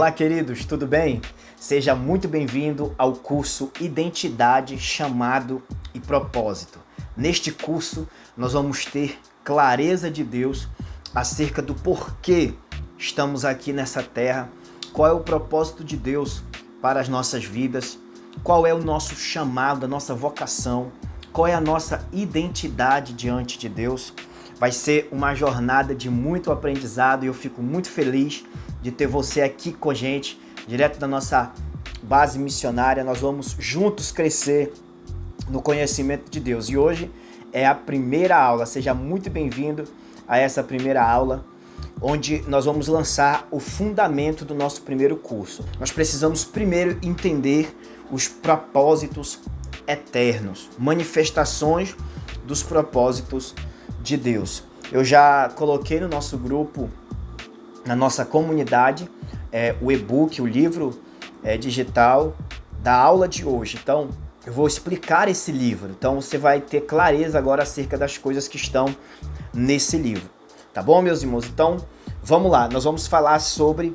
Olá, queridos, tudo bem? Seja muito bem-vindo ao curso Identidade, Chamado e Propósito. Neste curso, nós vamos ter clareza de Deus acerca do porquê estamos aqui nessa terra, qual é o propósito de Deus para as nossas vidas, qual é o nosso chamado, a nossa vocação, qual é a nossa identidade diante de Deus. Vai ser uma jornada de muito aprendizado e eu fico muito feliz de ter você aqui com a gente, direto da nossa base missionária. Nós vamos juntos crescer no conhecimento de Deus. E hoje é a primeira aula. Seja muito bem-vindo a essa primeira aula, onde nós vamos lançar o fundamento do nosso primeiro curso. Nós precisamos primeiro entender os propósitos eternos, manifestações dos propósitos de Deus. Eu já coloquei no nosso grupo, na nossa comunidade, o e-book, o livro digital da aula de hoje. Então, eu vou explicar esse livro. Então, você vai ter clareza agora acerca das coisas que estão nesse livro. Tá bom, meus irmãos? Então, vamos lá. Nós vamos falar sobre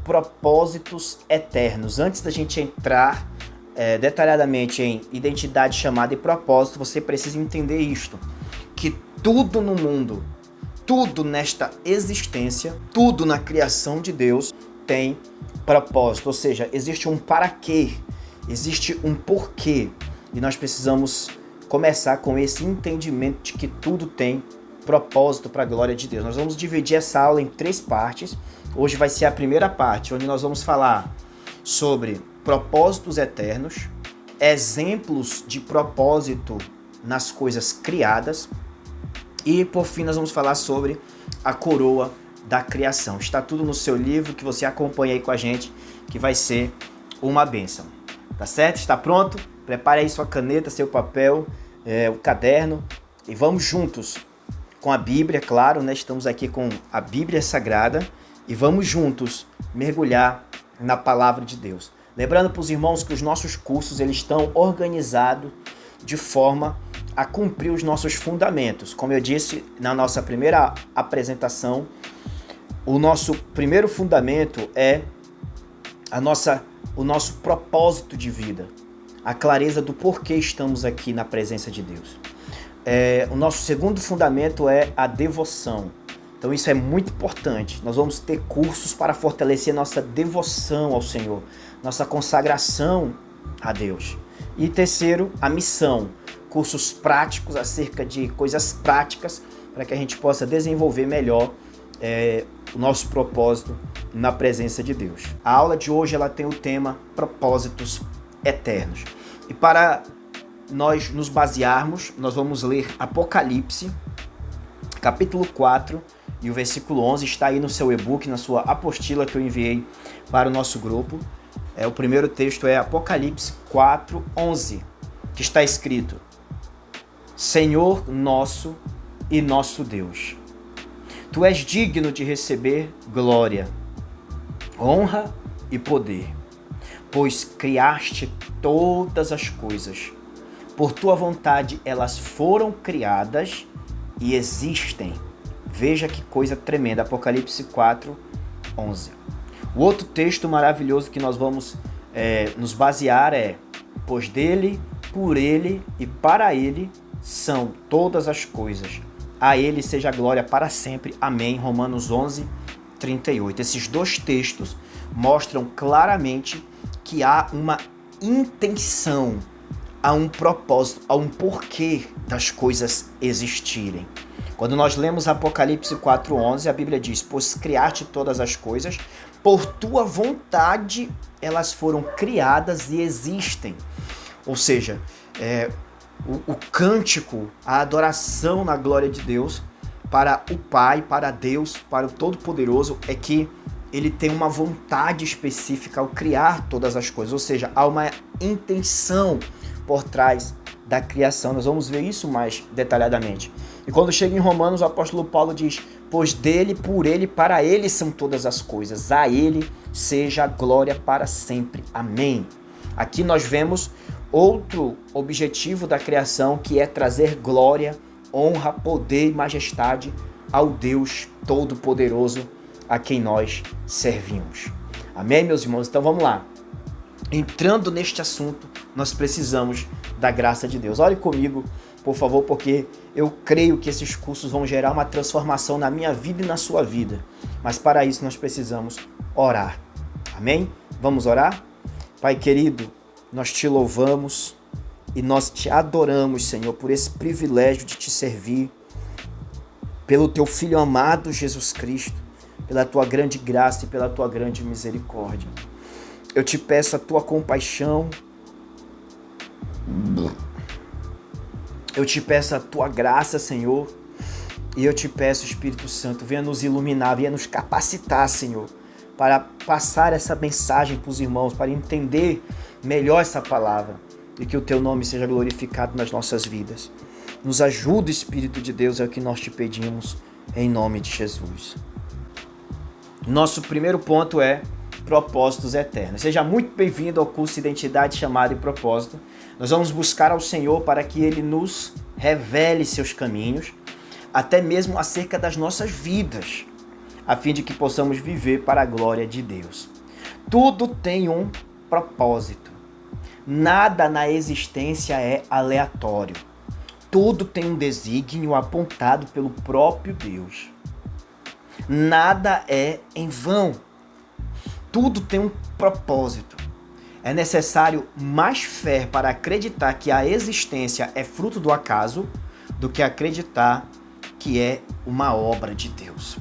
propósitos eternos. Antes da gente entrar detalhadamente em identidade, chamada e propósito, você precisa entender isto, que tudo no mundo, tudo nesta existência, tudo na criação de Deus tem propósito, ou seja, existe um para quê, existe um porquê, e nós precisamos começar com esse entendimento de que tudo tem propósito para a glória de Deus. Nós vamos dividir essa aula em 3 partes. Hoje vai ser a primeira parte, onde nós vamos falar sobre propósitos eternos, exemplos de propósito nas coisas criadas, e por fim nós vamos falar sobre a coroa da criação. Está tudo no seu livro, que você acompanha aí com a gente, que vai ser uma bênção. Tá certo? Está pronto? Prepare aí sua caneta, seu papel, o caderno, e vamos juntos com a Bíblia, claro, né? Estamos aqui com a Bíblia Sagrada e vamos juntos mergulhar na palavra de Deus. Lembrando para os irmãos que os nossos cursos eles estão organizados de forma a cumprir os nossos fundamentos. Como eu disse na nossa primeira apresentação, o nosso primeiro fundamento é o nosso propósito de vida, a clareza do porquê estamos aqui na presença de Deus. O nosso segundo fundamento é a devoção. Então isso é muito importante. Nós vamos ter cursos para fortalecer nossa devoção ao Senhor, nossa consagração a Deus. E terceiro, a missão. Cursos práticos acerca de coisas práticas para que a gente possa desenvolver melhor o nosso propósito na presença de Deus. A aula de hoje ela tem o tema propósitos eternos. E para nós nos basearmos, nós vamos ler Apocalipse, capítulo 4 e o versículo 11. Está aí no seu e-book, na sua apostila que eu enviei para o nosso grupo. O primeiro texto é Apocalipse 4, 11, que está escrito: Senhor nosso e nosso Deus, Tu és digno de receber glória, honra e poder, pois criaste todas as coisas. Por Tua vontade elas foram criadas e existem. Veja que coisa tremenda. Apocalipse 4, 11. O outro texto maravilhoso que nós vamos nos basear é: pois dele, por ele e para ele são todas as coisas. A ele seja a glória para sempre. Amém. Romanos 11, 38. Esses 2 textos mostram claramente que há uma intenção, há um propósito, há um porquê das coisas existirem. Quando nós lemos Apocalipse 4:11, a Bíblia diz: pois criaste todas as coisas, por Tua vontade elas foram criadas e existem. Ou seja, o cântico, a adoração na glória de Deus para o Pai, para Deus, para o Todo-Poderoso, é que Ele tem uma vontade específica ao criar todas as coisas. Ou seja, há uma intenção por trás da criação. Nós vamos ver isso mais detalhadamente. E quando chega em Romanos, o apóstolo Paulo diz: pois dele, por ele, para ele são todas as coisas. A ele seja a glória para sempre. Amém. Aqui nós vemos outro objetivo da criação, que é trazer glória, honra, poder e majestade ao Deus Todo-Poderoso a quem nós servimos. Amém, meus irmãos? Então vamos lá. Entrando neste assunto, nós precisamos da graça de Deus. Ore comigo, por favor, porque eu creio que esses cursos vão gerar uma transformação na minha vida e na sua vida. Mas para isso nós precisamos orar. Amém? Vamos orar? Pai querido, nós te louvamos e nós te adoramos, Senhor, por esse privilégio de te servir, pelo teu Filho amado Jesus Cristo, pela tua grande graça e pela tua grande misericórdia. Eu te peço a tua compaixão, eu te peço a tua graça, Senhor, e eu te peço, Espírito Santo, venha nos iluminar, venha nos capacitar, Senhor, para passar essa mensagem para os irmãos, para entender melhor essa palavra e que o teu nome seja glorificado nas nossas vidas. Nos ajuda, Espírito de Deus, é o que nós te pedimos, em nome de Jesus. Nosso primeiro ponto é propósitos eternos. Seja muito bem-vindo ao curso Identidade, Chamado e Propósito. Nós vamos buscar ao Senhor para que Ele nos revele seus caminhos, até mesmo acerca das nossas vidas, a fim de que possamos viver para a glória de Deus. Tudo tem um propósito. Nada na existência é aleatório. Tudo tem um desígnio apontado pelo próprio Deus. Nada é em vão. Tudo tem um propósito. É necessário mais fé para acreditar que a existência é fruto do acaso do que acreditar que é uma obra de Deus.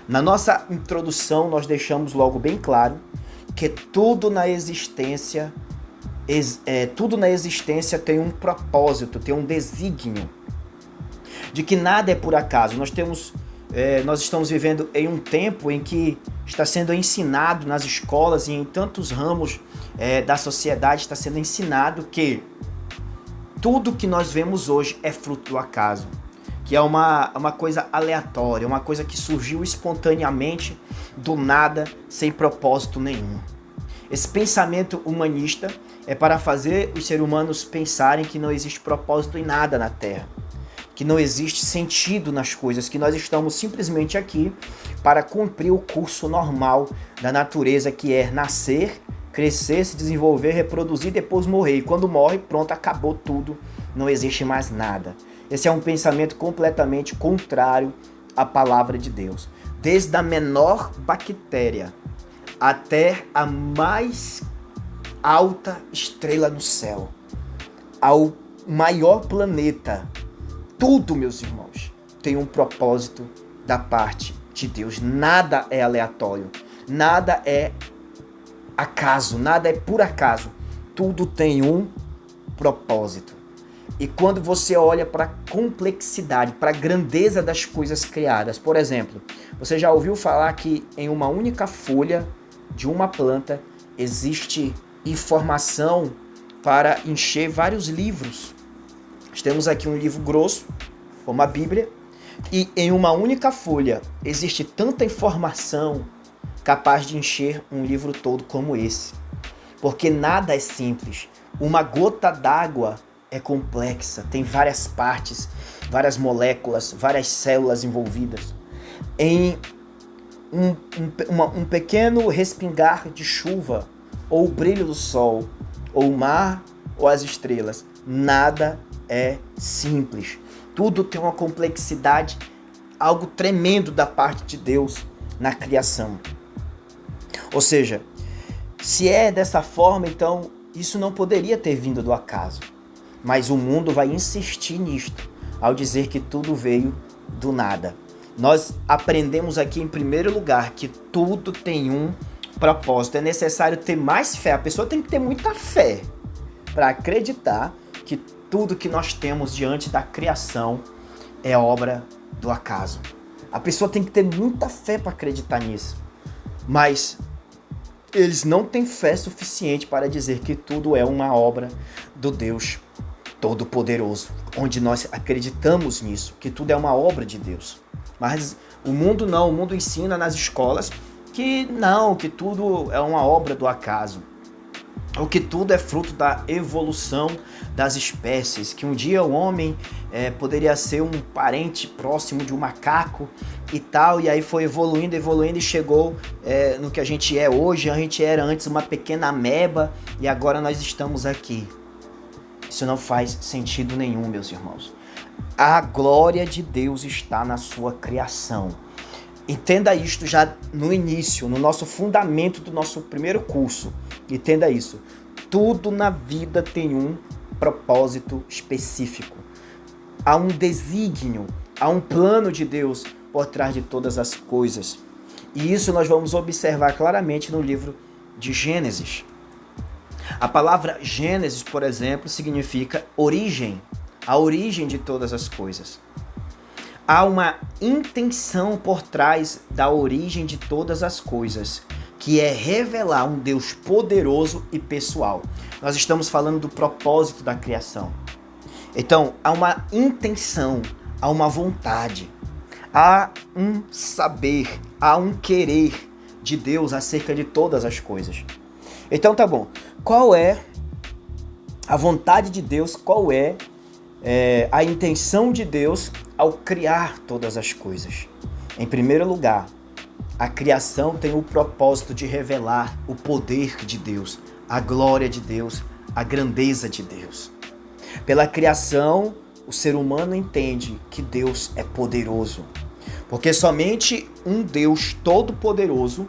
Na nossa introdução, nós deixamos logo bem claro que tudo na existência tem um propósito, tem um desígnio, de que nada é por acaso. Nós estamos vivendo em um tempo em que está sendo ensinado nas escolas e em tantos ramos da sociedade, está sendo ensinado que tudo que nós vemos hoje é fruto do acaso, que é uma coisa aleatória, uma coisa que surgiu espontaneamente, do nada, sem propósito nenhum. Esse pensamento humanista é para fazer os seres humanos pensarem que não existe propósito em nada na Terra, que não existe sentido nas coisas, que nós estamos simplesmente aqui para cumprir o curso normal da natureza, que é nascer, crescer, se desenvolver, reproduzir, depois morrer. E quando morre, pronto, acabou tudo, não existe mais nada. Esse é um pensamento completamente contrário à palavra de Deus. Desde a menor bactéria até a mais alta estrela no céu, ao maior planeta, tudo, meus irmãos, tem um propósito da parte de Deus. Nada é aleatório, nada é acaso, nada é por acaso. Tudo tem um propósito. E quando você olha para a complexidade, para a grandeza das coisas criadas, por exemplo, você já ouviu falar que em uma única folha de uma planta existe informação para encher vários livros? Nós temos aqui um livro grosso, como a Bíblia, e em uma única folha existe tanta informação capaz de encher um livro todo como esse. Porque nada é simples. Uma gota d'água é complexa, tem várias partes, várias moléculas, várias células envolvidas. Em um pequeno respingar de chuva, ou o brilho do sol, ou o mar, ou as estrelas, nada é simples. Tudo tem uma complexidade, algo tremendo da parte de Deus na criação. Ou seja, se é dessa forma, então isso não poderia ter vindo do acaso. Mas o mundo vai insistir nisto, ao dizer que tudo veio do nada. Nós aprendemos aqui em primeiro lugar que tudo tem um propósito. É necessário ter mais fé. A pessoa tem que ter muita fé para acreditar que tudo que nós temos diante da criação é obra do acaso. A pessoa tem que ter muita fé para acreditar nisso. Mas eles não têm fé suficiente para dizer que tudo é uma obra do Deus Todo-Poderoso, onde nós acreditamos nisso, que tudo é uma obra de Deus. Mas o mundo não, o mundo ensina nas escolas que não, que tudo é uma obra do acaso. ou que tudo é fruto da evolução das espécies, que um dia o homem poderia ser um parente próximo de um macaco e tal, e aí foi evoluindo e chegou no que a gente é hoje. A gente era antes uma pequena ameba e agora nós estamos aqui. Isso não faz sentido nenhum, meus irmãos. A glória de Deus está na sua criação. Entenda isto já no início, no nosso fundamento do nosso primeiro curso. Entenda isso. Tudo na vida tem um propósito específico. Há um desígnio, há um plano de Deus por trás de todas as coisas. E isso nós vamos observar claramente no livro de Gênesis. A palavra Gênesis, por exemplo, significa origem, a origem de todas as coisas. Há uma intenção por trás da origem de todas as coisas, que é revelar um Deus poderoso e pessoal. Nós estamos falando do propósito da criação. Então, há uma intenção, há uma vontade, há um saber, há um querer de Deus acerca de todas as coisas. Então, tá bom. Qual é a vontade de Deus? Qual é a intenção de Deus ao criar todas as coisas? Em primeiro lugar, a criação tem o propósito de revelar o poder de Deus, a glória de Deus, a grandeza de Deus. Pela criação, o ser humano entende que Deus é poderoso, porque somente um Deus todo-poderoso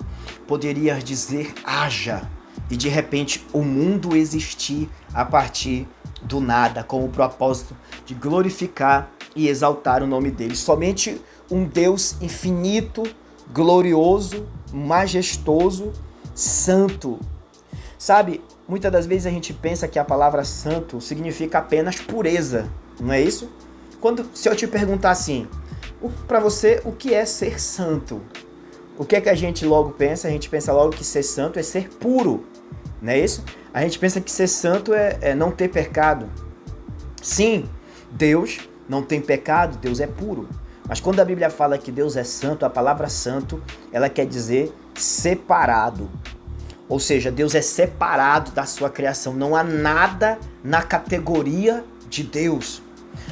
poderia dizer haja, e de repente o mundo existir a partir do nada, com o propósito de glorificar e exaltar o nome dele. Somente um Deus infinito, glorioso, majestoso, santo. Sabe, muitas das vezes a gente pensa que a palavra santo significa apenas pureza, não é isso? Se eu te perguntar assim, para você, o que é ser santo? O que é que a gente logo pensa? A gente pensa logo que ser santo é ser puro, não é isso? A gente pensa que ser santo é não ter pecado. Sim, Deus não tem pecado, Deus é puro. Mas quando a Bíblia fala que Deus é santo, a palavra santo, ela quer dizer separado. Ou seja, Deus é separado da sua criação. Não há nada na categoria de Deus.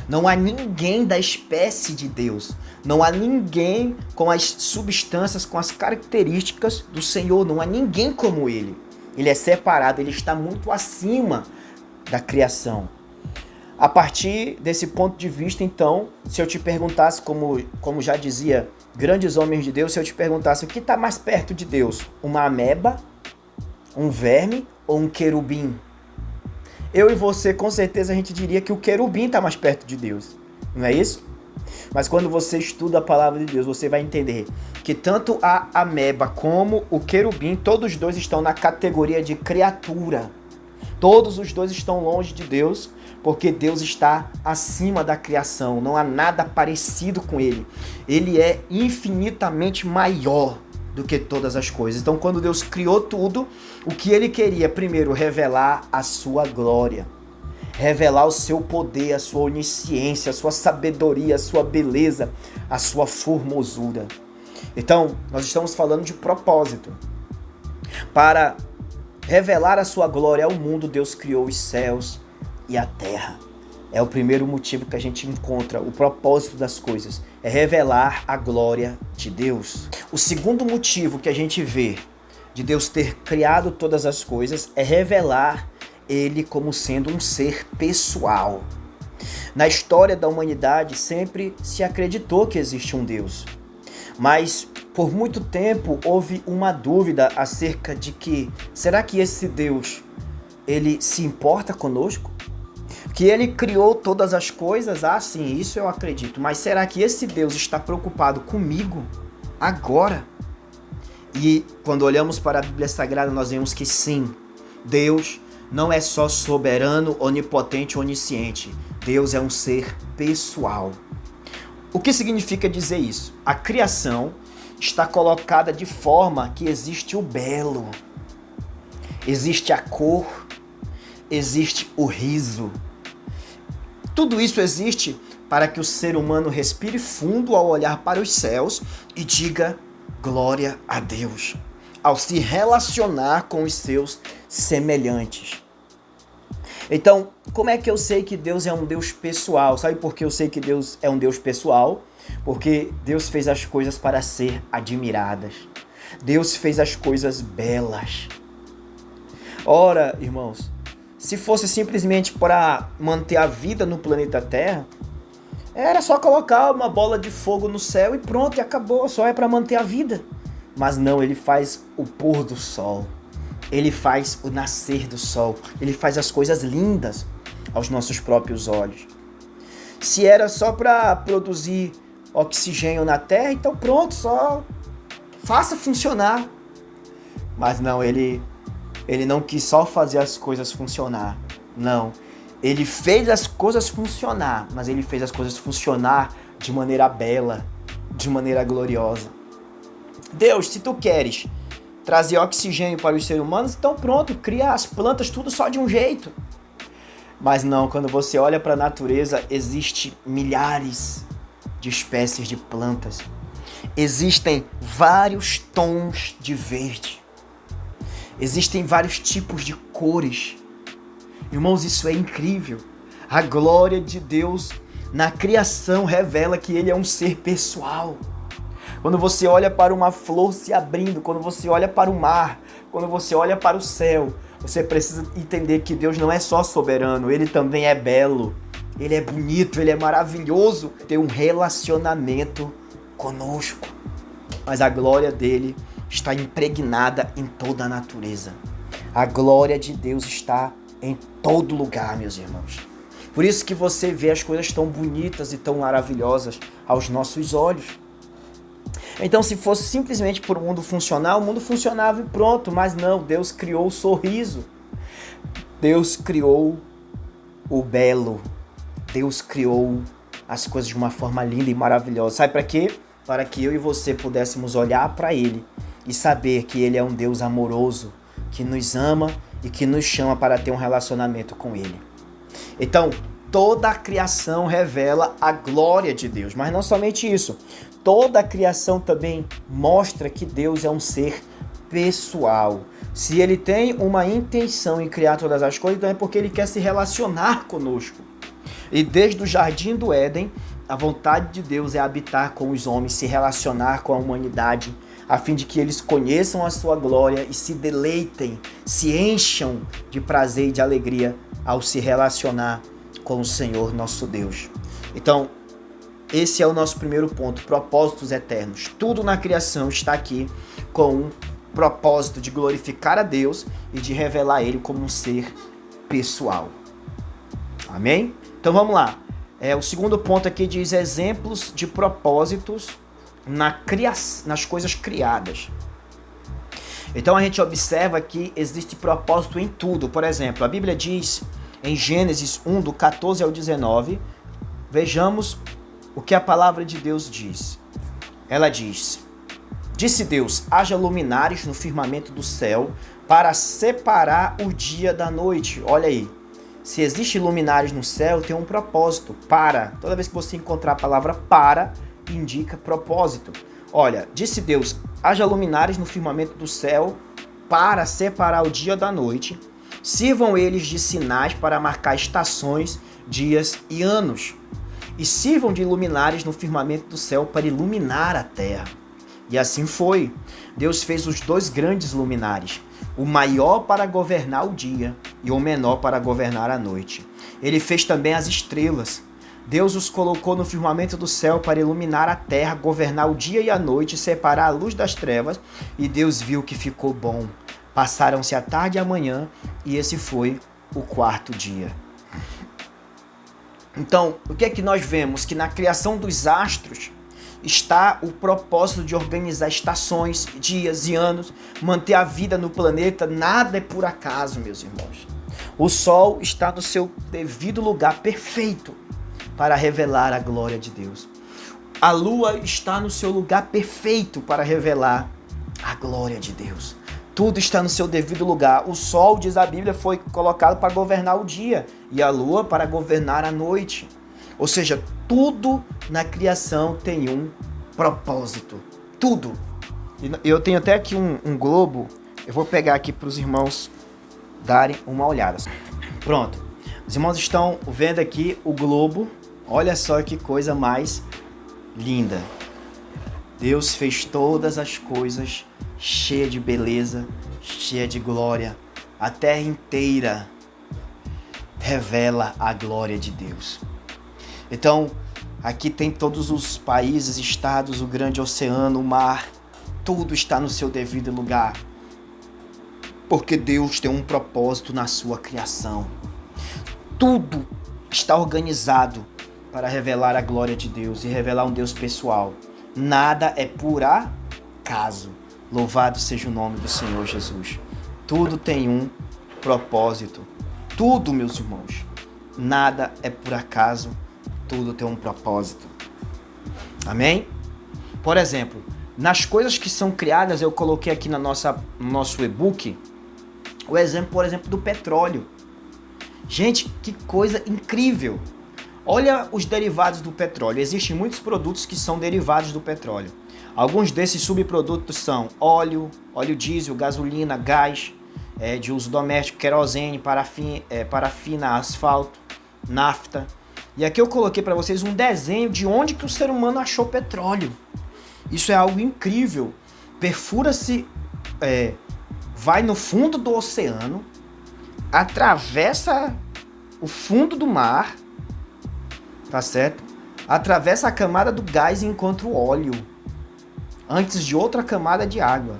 Não há ninguém da espécie de Deus. Não há ninguém com as substâncias, com as características do Senhor. Não há ninguém como Ele. Ele é separado, Ele está muito acima da criação. A partir desse ponto de vista, então, se eu te perguntasse, como já dizia grandes homens de Deus, se eu te perguntasse o que está mais perto de Deus, uma ameba, um verme ou um querubim? Eu e você, com certeza, a gente diria que o querubim está mais perto de Deus, não é isso? Mas quando você estuda a palavra de Deus, você vai entender que tanto a ameba como o querubim, todos os dois estão na categoria de criatura. Todos os dois estão longe de Deus, porque Deus está acima da criação. Não há nada parecido com Ele. Ele é infinitamente maior do que todas as coisas. Então, quando Deus criou tudo, o que Ele queria? Primeiro, revelar a sua glória. Revelar o seu poder, a sua onisciência, a sua sabedoria, a sua beleza, a sua formosura. Então, nós estamos falando de propósito. Para revelar a sua glória ao mundo, Deus criou os céus e a terra. É o primeiro motivo que a gente encontra, o propósito das coisas. É revelar a glória de Deus. O segundo motivo que a gente vê de Deus ter criado todas as coisas é revelar Ele como sendo um ser pessoal. Na história da humanidade sempre se acreditou que existe um Deus. Mas por muito tempo houve uma dúvida acerca de que, será que esse Deus, ele se importa conosco? Que ele criou todas as coisas? Ah, sim, isso eu acredito. Mas será que esse Deus está preocupado comigo agora? E quando olhamos para a Bíblia Sagrada, nós vemos que sim, Deus não é só soberano, onipotente, onisciente. Deus é um ser pessoal. O que significa dizer isso? A criação está colocada de forma que existe o belo, existe a cor, existe o riso. Tudo isso existe para que o ser humano respire fundo ao olhar para os céus e diga glória a Deus. ao se relacionar com os seus semelhantes. Então, como é que eu sei que Deus é um Deus pessoal? Sabe por que eu sei que Deus é um Deus pessoal? Porque Deus fez as coisas para ser admiradas. Deus fez as coisas belas. Ora, irmãos, se fosse simplesmente para manter a vida no planeta Terra, era só colocar uma bola de fogo no céu e pronto, e acabou, só é para manter a vida. Mas não, ele faz o pôr do sol. Ele faz o nascer do sol. Ele faz as coisas lindas aos nossos próprios olhos. Se era só para produzir oxigênio na Terra, então pronto, só faça funcionar. Mas não, ele não quis só fazer as coisas funcionar. Não, ele fez as coisas funcionar, mas ele fez as coisas funcionar de maneira bela, de maneira gloriosa. Deus, se tu queres trazer oxigênio para os seres humanos, então pronto, cria as plantas tudo só de um jeito. Mas não, quando você olha para a natureza, existem milhares de espécies de plantas. Existem vários tons de verde. Existem vários tipos de cores. Irmãos, isso é incrível. A glória de Deus na criação revela que Ele é um ser pessoal. Quando você olha para uma flor se abrindo, quando você olha para o mar, quando você olha para o céu, você precisa entender que Deus não é só soberano, Ele também é belo, Ele é bonito, Ele é maravilhoso. Tem um relacionamento conosco. Mas a glória dele está impregnada em toda a natureza. A glória de Deus está em todo lugar, meus irmãos. Por isso que você vê as coisas tão bonitas e tão maravilhosas aos nossos olhos. Então, se fosse simplesmente por o mundo funcionar, o mundo funcionava e pronto. Mas não, Deus criou o sorriso. Deus criou o belo. Deus criou as coisas de uma forma linda e maravilhosa. Sabe para quê? Para que eu e você pudéssemos olhar para Ele e saber que Ele é um Deus amoroso, que nos ama e que nos chama para ter um relacionamento com Ele. Então, toda a criação revela a glória de Deus. Mas não somente isso. Toda a criação também mostra que Deus é um ser pessoal. Se Ele tem uma intenção em criar todas as coisas, então é porque Ele quer se relacionar conosco. E desde o Jardim do Éden, a vontade de Deus é habitar com os homens, se relacionar com a humanidade, a fim de que eles conheçam a sua glória e se deleitem, se encham de prazer e de alegria ao se relacionar com o Senhor nosso Deus. Então, esse é o nosso primeiro ponto, propósitos eternos. Tudo na criação está aqui com um propósito de glorificar a Deus e de revelar Ele como um ser pessoal. Amém? Então vamos lá. O segundo ponto aqui diz exemplos de propósitos nas coisas criadas. Então a gente observa que existe propósito em tudo. Por exemplo, a Bíblia diz em Gênesis 1, do 14 ao 19, vejamos o que a palavra de Deus diz. Ela diz: disse Deus, haja luminares no firmamento do céu para separar o dia da noite. Olha aí. Se existe luminares no céu, tem um propósito. Para. Toda vez que você encontrar a palavra para, indica propósito. Olha, disse Deus, haja luminares no firmamento do céu para separar o dia da noite. Sirvam eles de sinais para marcar estações, dias e anos. E sirvam de luminares no firmamento do céu para iluminar a terra. E assim foi. Deus fez os dois grandes luminares, o maior para governar o dia e o menor para governar a noite. Ele fez também as estrelas. Deus os colocou no firmamento do céu para iluminar a terra, governar o dia e a noite, separar a luz das trevas. E Deus viu que ficou bom. Passaram-se a tarde e a manhã, e esse foi o quarto dia. Então, o que é que nós vemos? Que na criação dos astros está o propósito de organizar estações, dias e anos, manter a vida no planeta. Nada é por acaso, meus irmãos. O sol está no seu devido lugar perfeito para revelar a glória de Deus. A lua está no seu lugar perfeito para revelar a glória de Deus. Tudo está no seu devido lugar. O sol, diz a Bíblia, foi colocado para governar o dia e a lua para governar a noite. Ou seja, tudo na criação tem um propósito. Tudo. Eu tenho até aqui um globo. Eu vou pegar aqui para os irmãos darem uma olhada. Pronto. Os irmãos estão vendo aqui o globo. Olha só que coisa mais linda. Deus fez todas as coisas cheia de beleza, cheia de glória. A terra inteira revela a glória de Deus. Então, aqui tem todos os países, estados, o grande oceano, o mar. Tudo está no seu devido lugar. Porque Deus tem um propósito na sua criação. Tudo está organizado para revelar a glória de Deus e revelar um Deus pessoal. Nada é por acaso. Louvado seja o nome do Senhor Jesus. Tudo tem um propósito. Tudo, meus irmãos. Nada é por acaso. Tudo tem um propósito. Amém? Por exemplo, nas coisas que são criadas, eu coloquei aqui no nosso e-book o exemplo, por exemplo, do petróleo. Gente, que coisa incrível! Olha os derivados do petróleo. Existem muitos produtos que são derivados do petróleo. Alguns desses subprodutos são óleo diesel, gasolina, gás de uso doméstico, querosene, parafina, asfalto, nafta. E aqui eu coloquei para vocês um desenho de onde que o ser humano achou petróleo. Isso é algo incrível. Perfura-se, vai no fundo do oceano, atravessa o fundo do mar, tá certo? Atravessa a camada do gás e encontra o óleo, antes de outra camada de água.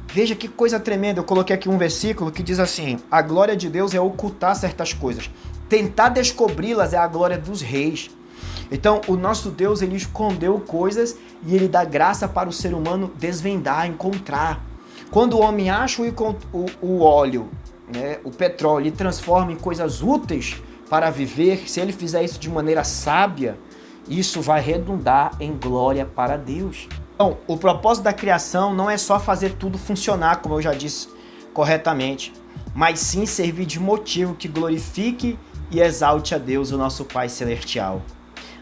Veja que coisa tremenda. Eu coloquei aqui um versículo que diz assim: a glória de Deus é ocultar certas coisas. Tentar descobri-las é a glória dos reis. Então, o nosso Deus, ele escondeu coisas e ele dá graça para o ser humano desvendar, encontrar. Quando o homem acha o óleo, né, o petróleo, e transforma em coisas úteis para viver, se ele fizer isso de maneira sábia, isso vai redundar em glória para Deus. Então, o propósito da criação não é só fazer tudo funcionar, como eu já disse corretamente, mas sim servir de motivo que glorifique e exalte a Deus, o nosso Pai Celestial.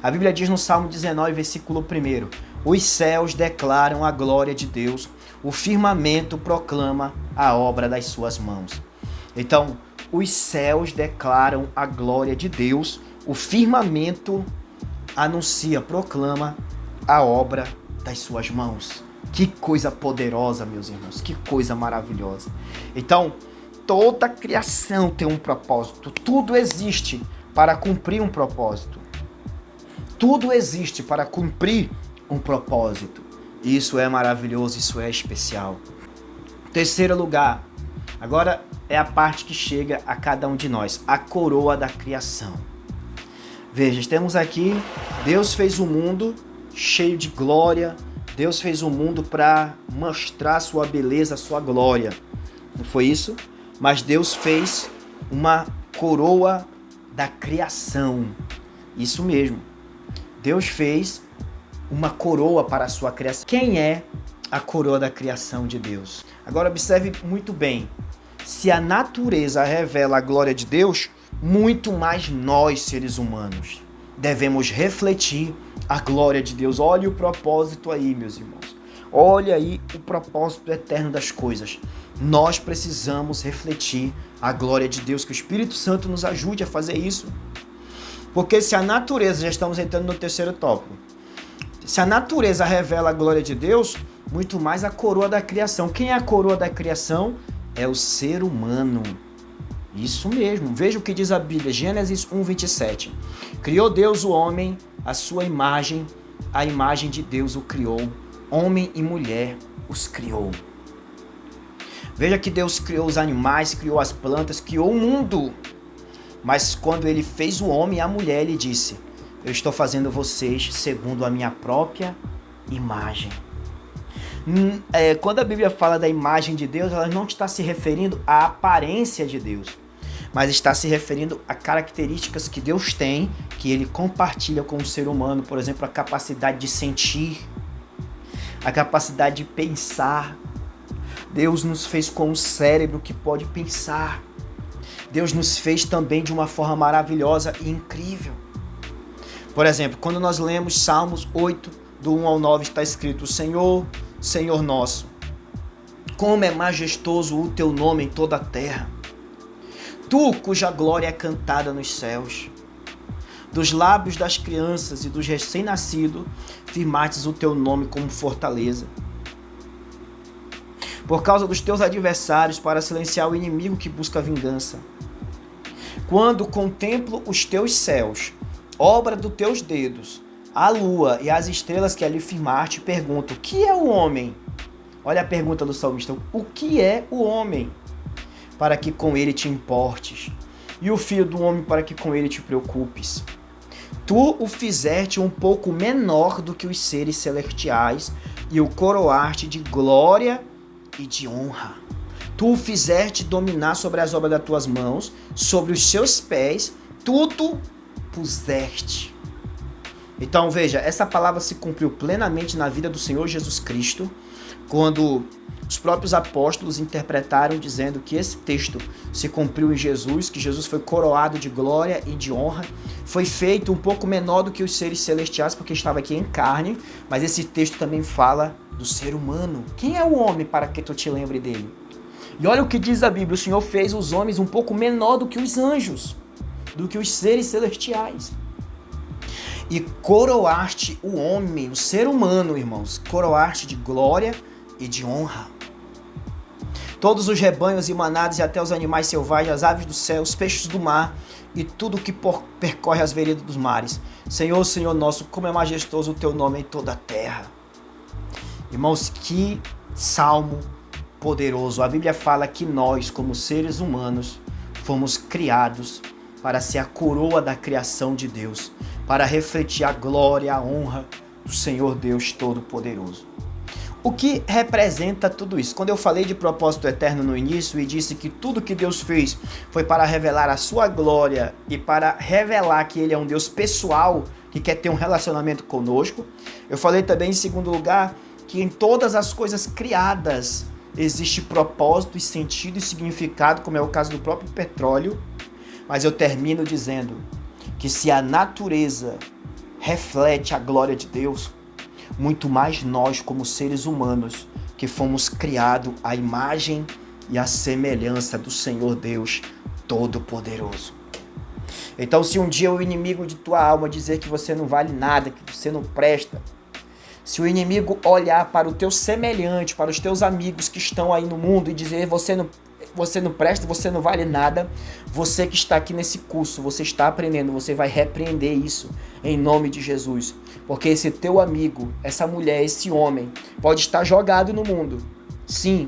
A Bíblia diz no Salmo 19, versículo 1: os céus declaram a glória de Deus, o firmamento proclama a obra das suas mãos. Então, os céus declaram a glória de Deus, o firmamento anuncia, proclama a obra das suas mãos. Que coisa poderosa, meus irmãos, que coisa maravilhosa. Então, toda a criação tem um propósito, tudo existe para cumprir um propósito. Tudo existe para cumprir um propósito. Isso é maravilhoso, isso é especial. Terceiro lugar, agora é a parte que chega a cada um de nós, a coroa da criação. Veja, temos aqui, Deus fez o mundo cheio de glória, Deus fez o mundo para mostrar sua beleza, sua glória. Não foi isso? Mas Deus fez uma coroa da criação. Isso mesmo. Deus fez uma coroa para a sua criação. Quem é a coroa da criação de Deus? Agora observe muito bem. Se a natureza revela a glória de Deus, muito mais nós, seres humanos, devemos refletir a glória de Deus. Olha o propósito aí, meus irmãos. Olha aí o propósito eterno das coisas. Nós precisamos refletir a glória de Deus, que o Espírito Santo nos ajude a fazer isso. Porque se a natureza, já estamos entrando no terceiro tópico, se a natureza revela a glória de Deus, muito mais a coroa da criação. Quem é a coroa da criação? É o ser humano. Isso mesmo. Veja o que diz a Bíblia, Gênesis 1:27. Criou Deus o homem, a sua imagem, a imagem de Deus o criou. Homem e mulher os criou. Veja que Deus criou os animais, criou as plantas, criou o mundo. Mas quando ele fez o homem e a mulher, ele disse: eu estou fazendo vocês segundo a minha própria imagem. Quando a Bíblia fala da imagem de Deus, ela não está se referindo à aparência de Deus, mas está se referindo a características que Deus tem, que ele compartilha com o ser humano. Por exemplo, a capacidade de sentir, a capacidade de pensar. Deus nos fez com um cérebro que pode pensar. Deus nos fez também de uma forma maravilhosa e incrível. Por exemplo, quando nós lemos Salmos 8, do 1 ao 9, está escrito: o Senhor Senhor nosso, como é majestoso o teu nome em toda a terra. Tu, cuja glória é cantada nos céus. Dos lábios das crianças e dos recém-nascidos, firmastes o teu nome como fortaleza. Por causa dos teus adversários, para silenciar o inimigo que busca vingança. Quando contemplo os teus céus, obra dos teus dedos, a lua e as estrelas que ali firmaste, pergunto, o que é o homem? Olha a pergunta do salmista, o que é o homem? Para que com ele te importes, e o filho do homem para que com ele te preocupes. Tu o fizeste um pouco menor do que os seres celestiais, e o coroaste de glória e de honra. Tu o fizeste dominar sobre as obras das tuas mãos, sobre os seus pés, tudo puseste. Então veja, essa palavra se cumpriu plenamente na vida do Senhor Jesus Cristo, quando os próprios apóstolos interpretaram dizendo que esse texto se cumpriu em Jesus, que Jesus foi coroado de glória e de honra, foi feito um pouco menor do que os seres celestiais, porque estava aqui em carne, mas esse texto também fala do ser humano. Quem é o homem para que tu te lembre dele? E olha o que diz a Bíblia, o Senhor fez os homens um pouco menor do que os anjos, do que os seres celestiais. E coroaste o homem, o ser humano, irmãos, coroaste de glória e de honra. Todos os rebanhos e manadas e até os animais selvagens, as aves do céu, os peixes do mar e tudo que percorre as veredas dos mares. Senhor, Senhor nosso, como é majestoso o teu nome em toda a terra. Irmãos, que salmo poderoso. A Bíblia fala que nós, como seres humanos, fomos criados para ser a coroa da criação de Deus, para refletir a glória, a honra do Senhor Deus Todo-Poderoso. O que representa tudo isso? Quando eu falei de propósito eterno no início e disse que tudo que Deus fez foi para revelar a sua glória e para revelar que Ele é um Deus pessoal, que quer ter um relacionamento conosco, eu falei também, em segundo lugar, que em todas as coisas criadas existe propósito e sentido e significado, como é o caso do próprio petróleo, mas eu termino dizendo que se a natureza reflete a glória de Deus, muito mais nós como seres humanos que fomos criados à imagem e à semelhança do Senhor Deus Todo-Poderoso. Então, se um dia o inimigo de tua alma dizer que você não vale nada, que você não presta, se o inimigo olhar para o teu semelhante, para os teus amigos que estão aí no mundo e dizer você não presta, você não vale nada, você que está aqui nesse curso, você está aprendendo, você vai repreender isso em nome de Jesus. Porque esse teu amigo, essa mulher, esse homem, pode estar jogado no mundo. Sim,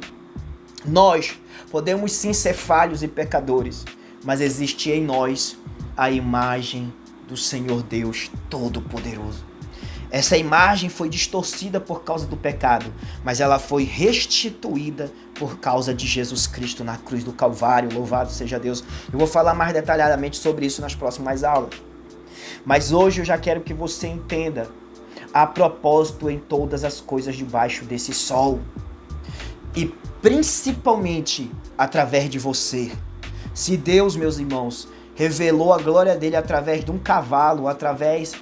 nós podemos sim ser falhos e pecadores, mas existe em nós a imagem do Senhor Deus Todo-Poderoso. Essa imagem foi distorcida por causa do pecado, mas ela foi restituída por causa de Jesus Cristo na cruz do Calvário. Louvado seja Deus. Eu vou falar mais detalhadamente sobre isso nas próximas aulas. Mas hoje eu já quero que você entenda a propósito em todas as coisas debaixo desse sol. E principalmente através de você. Se Deus, meus irmãos, revelou a glória dele através de um cavalo, através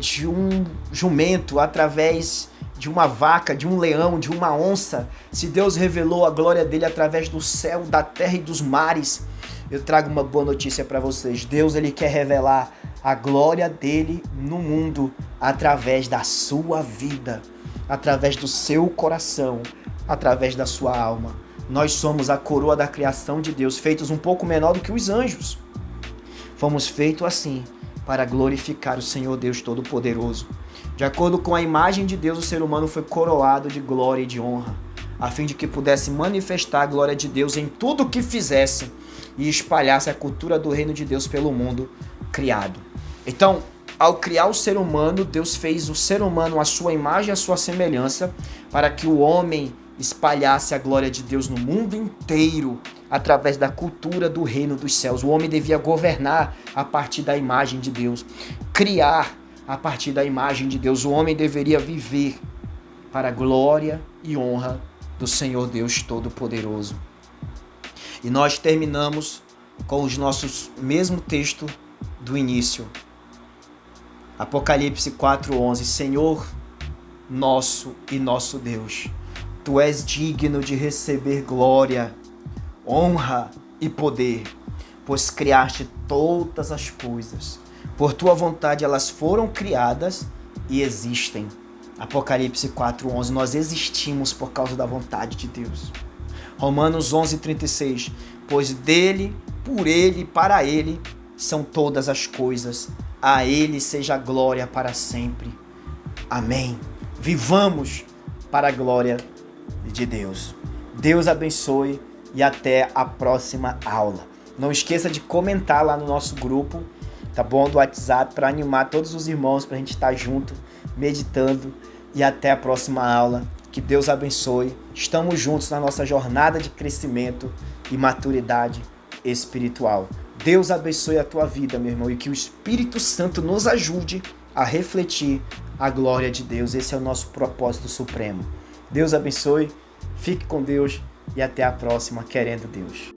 de um jumento, através de uma vaca, de um leão, de uma onça, se Deus revelou a glória dele através do céu, da terra e dos mares, eu trago uma boa notícia para vocês. Deus, ele quer revelar a glória dele no mundo através da sua vida, através do seu coração, através da sua alma. Nós somos a coroa da criação de Deus, feitos um pouco menor do que os anjos. Fomos feitos assim, para glorificar o Senhor Deus Todo-Poderoso. De acordo com a imagem de Deus, o ser humano foi coroado de glória e de honra, a fim de que pudesse manifestar a glória de Deus em tudo o que fizesse e espalhasse a cultura do reino de Deus pelo mundo criado. Então, ao criar o ser humano, Deus fez o ser humano à sua imagem e à sua semelhança, para que o homem espalhasse a glória de Deus no mundo inteiro, através da cultura do reino dos céus. O homem devia governar a partir da imagem de Deus, criar a partir da imagem de Deus. O homem deveria viver para a glória e honra do Senhor Deus Todo-Poderoso. E nós terminamos com os nossos mesmo texto do início. Apocalipse 4:11. Senhor nosso e nosso Deus, Tu és digno de receber glória, honra e poder, pois criaste todas as coisas. Por tua vontade elas foram criadas e existem. Apocalipse 4:11, nós existimos por causa da vontade de Deus. Romanos 11:36, pois dele, por ele e para ele são todas as coisas. A ele seja a glória para sempre. Amém. Vivamos para a glória de Deus. Deus abençoe e até a próxima aula. Não esqueça de comentar lá no nosso grupo, tá bom? Do WhatsApp, para animar todos os irmãos, para a gente estar junto, meditando. E até a próxima aula. Que Deus abençoe. Estamos juntos na nossa jornada de crescimento e maturidade espiritual. Deus abençoe a tua vida, meu irmão, e que o Espírito Santo nos ajude a refletir a glória de Deus. Esse é o nosso propósito supremo. Deus abençoe, fique com Deus e até a próxima, querendo Deus.